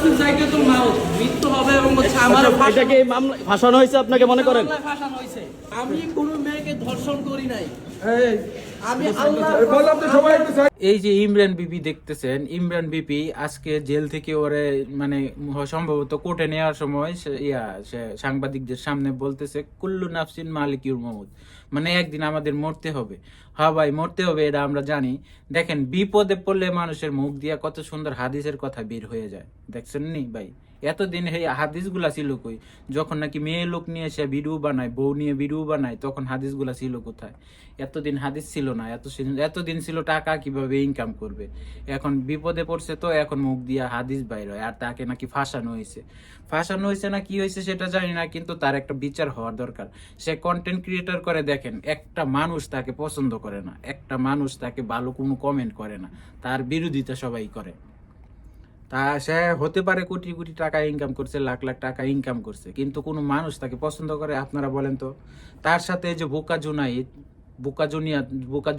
নাফসির জায়গাতুল মাউত, মৃত্যু হবে এবং হচ্ছে আমার এটা কি মামলা ফাঁসানো হয়েছে আপনাকে মনে করেন? ফাঁসানো হয়েছে। আমি কোনো মেয়েকে ধর্ষণ করি নাই। আমি আল্লাহ এই যে ইমরান বিপি দেখতেছেন, ইমরান বিপি আজকে জেল থেকে ওরে মানে সম্ভবত কোর্টে নেওয়ার সময় সে সাংবাদিকদের সামনে বলতেছে কুল্লু নাফসিন মালিকুল মউত, মানে একদিন আমাদের মরতে হবে। হ্যাঁ ভাই, মরতে হবে, এটা আমরা জানি। দেখেন, বিপদে পড়লে মানুষের মুখ দিয়ে কত সুন্দর হাদিসের কথা বের হয়ে যায়, দেখছেন নি ভাই? এতদিন এই হাদিসগুলা ছিল কই? যখন নাকি মেয়ে লোক নিয়ে সে ভিডিও বানায়, বউ নিয়ে ভিডিও বানায়, তখন হাদিসগুলা ছিল কোথায়? এতদিন হাদিস ছিল না, এতদিন ছিল টাকা কিভাবে ইনকাম করবে। এখন বিপদে পড়ছে তো এখন মুখ দিয়া হাদিস বাইর হয়, আর তাকে নাকি ফাঁসানো হয়েছে। ফাঁসানো হয়েছে না কি হয়েছে সেটা জানি না, কিন্তু তার একটা বিচার হওয়ার দরকার। সে কন্টেন্ট ক্রিয়েটর করে, দেখেন একটা মানুষ তাকে পছন্দ করে না, একটা মানুষ তাকে ভালো কোনো কমেন্ট করে না, তার বিরোধিতা সবাই করে। তা সে হতে পারে কোটি কোটি টাকা ইনকাম করছে, লাখ লাখ টাকা ইনকাম করছে, কিন্তু কোনো মানুষ তাকে পছন্দ করে? আপনারা বলেন তো। তার সাথে যে বোকা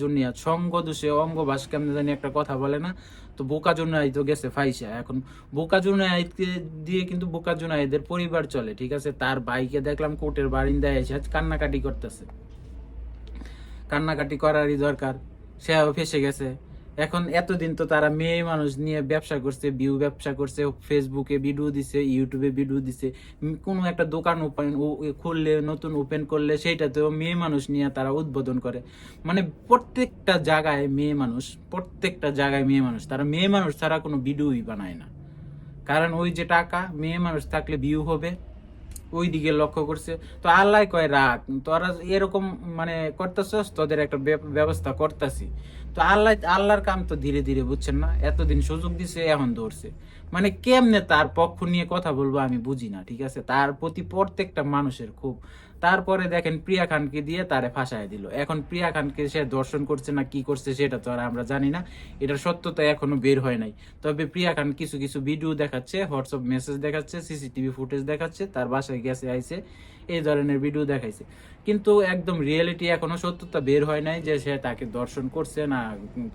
জুনিয়াত সঙ্গ দোষে অঙ্গ বাস কেমনে জানি একটা কথা বলে না, তো বোকা জুনাইদ তো গেছে ফাইসা। এখন বোকা জুনাইদকে দিয়ে কিন্তু বোকা জুনাইদের পরিবার চলে, ঠিক আছে? তার ভাইকে দেখলাম কোর্টের বারিন্দায় এসে কান্নাকাটি করতেছে। কান্নাকাটি করারই দরকার, সেও ফেসে গেছে। এখন এতদিন তো তারা মেয়ে মানুষ নিয়ে ব্যবসা করছে, ভিউ ব্যবসা করছে, ফেসবুকে ভিডিও দিছে, ইউটিউবে ভিডিও দিছে, কোনো একটা দোকান খুললে, নতুন ওপেন করলে সেইটাতেও মেয়ে মানুষ নিয়ে তারা উদ্বোধন করে। মানে প্রত্যেকটা জায়গায় মেয়ে মানুষ, তারা মেয়ে মানুষ ছাড়া কোনো ভিডিওই বানায় না। কারণ ওই যে টাকা, মেয়ে মানুষ থাকলে ভিউ হবে, ওই দিকে লক্ষ্য করছে। তো আল্লাহ কয় রাখ, তোরা এরকম মানে করতেছস, তোদের একটা ব্যবস্থা করতেছি। তো আল্লাহর কাম তো ধীরে ধীরে, বুঝছেন না? এতদিন সুযোগ দিছে, এখন ধরছে। মানে কেমনে তার পক্ষ নিয়ে কথা বলবো আমি বুঝি না, ঠিক আছে? তার প্রতি প্রত্যেকটা মানুষের খুব। তারপরে দেখেন প্রিয়া খানকে দিয়ে তারে ফাঁসায় দিল। এখন প্রিয়া খানকে সে দর্শন করছে না কি করছে সেটা তো আর আমরা জানি না, এটার সত্যতা এখনো বের হয় নাই। তবে প্রিয়া খান কিছু কিছু ভিডিও দেখাচ্ছে, হোয়াটসঅ্যাপ মেসেজ দেখাচ্ছে, সিসিটিভি ফুটেজ দেখাচ্ছে, তার বাসায় গেছে আইছে, এই ধরনের ভিডিও দেখাইছে। কিন্তু একদম রিয়েলিটি এখনো সত্যতা বের হয় নাই যে সে তাকে দর্শন করছে না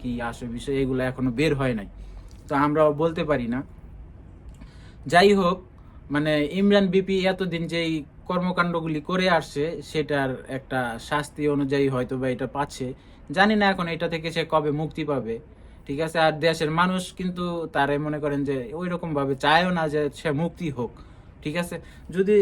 কি আসল বিষয়, এগুলো এখনো বের হয় নাই, তো আমরাও বলতে পারি না। যাই হোক, মানে ইমরান বিপি এতদিন যেই কর্মকাণ্ডগুলি করে আসছে সেটার একটা শাস্তি অনুযায়ী হয়তো বা এটা পাচ্ছে, জানি না এখন এটা থেকে সে কবে মুক্তি পাবে, ঠিক আছে? আর দেশের মানুষ কিন্তু তারে মনে করেন যে ওই রকম ভাবে চায়ও না যে সে মুক্তি হোক, ঠিক আছে? যদি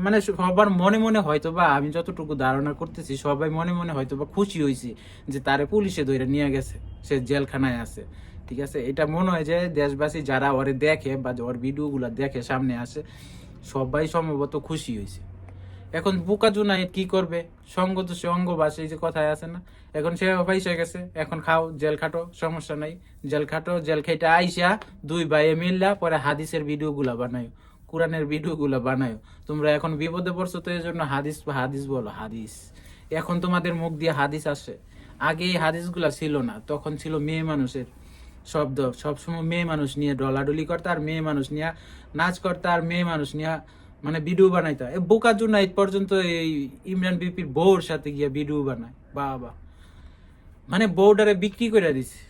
মানে সবার মনে মনে হয়তো বা, আমি যতটুকু ধারণা করতেছি, সবাই মনে মনে হয়তো বা খুশি হয়েছি যে তারে পুলিশে ধরে নিয়ে গেছে, সে জেলখানায় আছে, ঠিক আছে? এটা মনে হয় যে দেশবাসী যারা ওরে দেখে বা ওর ভিডিওগুলো দেখে সামনে আসে, সবাই সম্ভবত খুশি হয়েছে। এখন বোকা জুনাইদ কি করবে? সঙ্গ তো সে অঙ্গবাস, এই যে কথায় আছে না? এখন সে পয়সা গেছে, এখন খাও, জেল খাটো, সমস্যা নাই, জেল খাটো। জেল খাইতে আইসা দুই ভাইয়ে মিল্লা পরে হাদিসের ভিডিওগুলা বানায়, কোরআনের ভিডিওগুলা বানায়। তোমরা এখন বিপদে পড়ছো, তো এই জন্য হাদিস বলো, হাদিস। এখন তোমাদের মুখ দিয়ে হাদিস আসে, আগে এই হাদিসগুলা ছিল না, তখন ছিল মেয়ে মানুষের শব্দ, সবসময় মেয়ে মানুষ নিয়ে ডলাডলি করতে, আর মেয়ে মানুষ নিয়ে নাচ করতে, আর মেয়ে মানুষ নিয়ে মানে ভিডিও বানাইতে। বোকার জন্য এই পর্যন্ত এই ইমরান বিপির বউর সাথে গিয়ে ভিডিও বানায়, বাবা, মানে বউডারে বিক্রি করে দিছে।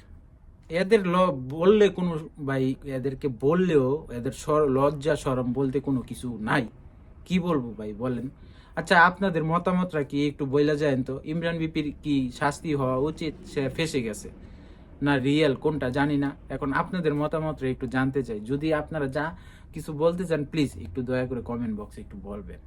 এদের বললে কোনো ভাই, এদেরকে বললেও এদের লজ্জা শরম বলতে কোনো কিছু নাই। কি বলবো ভাই বলেন? আচ্ছা, আপনাদের মতামতটা কি একটু বইলা যায় তো? ইমরান বিপির কি শাস্তি হওয়া উচিত? সে ফেসে গেছে না রিয়েল, কোনটা জানি না। এখন আপনাদের মতামতটা একটু জানতে চাই। যদি আপনারা যা কিছু বলতে চান, প্লিজ একটু দয়া করে কমেন্ট বক্সে একটু বলবেন।